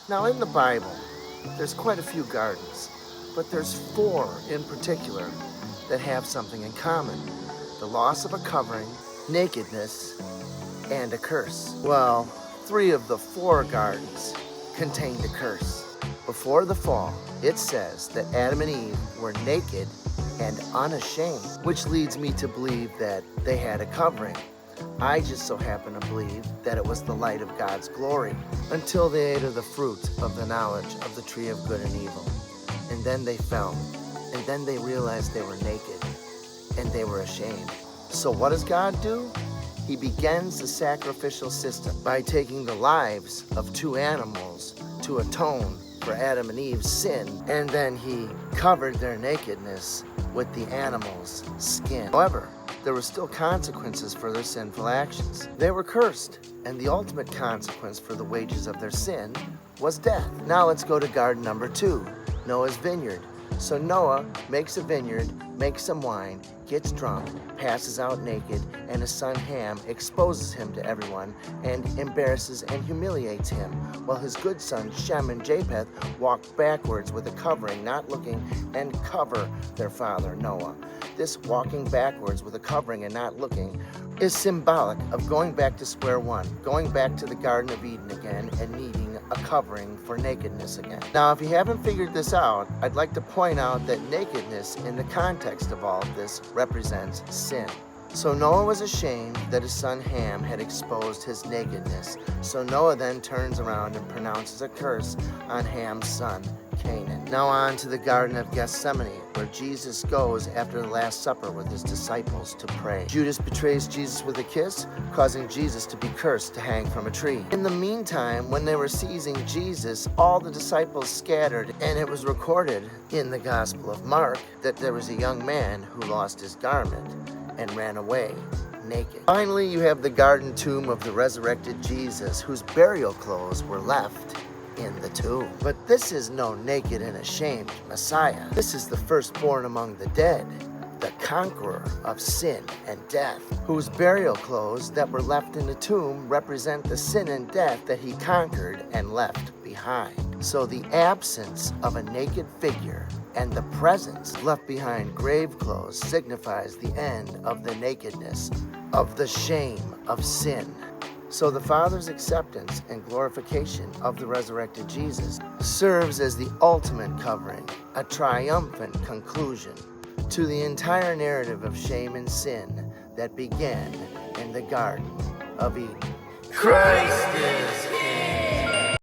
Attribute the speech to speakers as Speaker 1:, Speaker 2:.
Speaker 1: Now in the Bible, there's quite a few gardens, but there's 4 in particular that have something in common. The loss of a covering, nakedness, and a curse. Well, 3 of the 4 gardens contained a curse. Before the fall, it says that Adam and Eve were naked and unashamed, which leads me to believe that they had a covering. I just so happen to believe that it was the light of God's glory until they ate of the fruit of the knowledge of the tree of good and evil. And then they fell, and then they realized they were naked, and they were ashamed. So what does God do? He begins the sacrificial system by taking the lives of 2 animals to atone for Adam and Eve's sin, and then he covered their nakedness with the animal's skin. However, there were still consequences for their sinful actions. They were cursed, and the ultimate consequence for the wages of their sin was death. Now let's go to garden number 2, Noah's vineyard. So Noah makes a vineyard, makes some wine, gets drunk, passes out naked, and his son Ham exposes him to everyone and embarrasses and humiliates him, while his good sons Shem and Japheth walk backwards with a covering, not looking, and cover their father Noah. This walking backwards with a covering and not looking is symbolic of going back to square one, going back to the Garden of Eden again and needing a covering for nakedness again. Now, if you haven't figured this out, I'd like to point out that nakedness in the context of all of this represents sin. So Noah was ashamed that his son Ham had exposed his nakedness. So Noah then turns around and pronounces a curse on Ham's son, Canaan. Now on to the Garden of Gethsemane, where Jesus goes after the Last Supper with his disciples to pray. Judas betrays Jesus with a kiss, causing Jesus to be cursed to hang from a tree. In the meantime, when they were seizing Jesus, all the disciples scattered, and it was recorded in the Gospel of Mark that there was a young man who lost his garment and ran away naked. Finally, you have the garden tomb of the resurrected Jesus, whose burial clothes were left in the tomb. But this is no naked and ashamed Messiah. This is the firstborn among the dead, the conqueror of sin and death, whose burial clothes that were left in the tomb represent the sin and death that he conquered and left behind. So the absence of a naked figure and the presence left behind grave clothes signifies the end of the nakedness, of the shame of sin. So the Father's acceptance and glorification of the resurrected Jesus serves as the ultimate covering, a triumphant conclusion to the entire narrative of shame and sin that began in the Garden of Eden. Christ is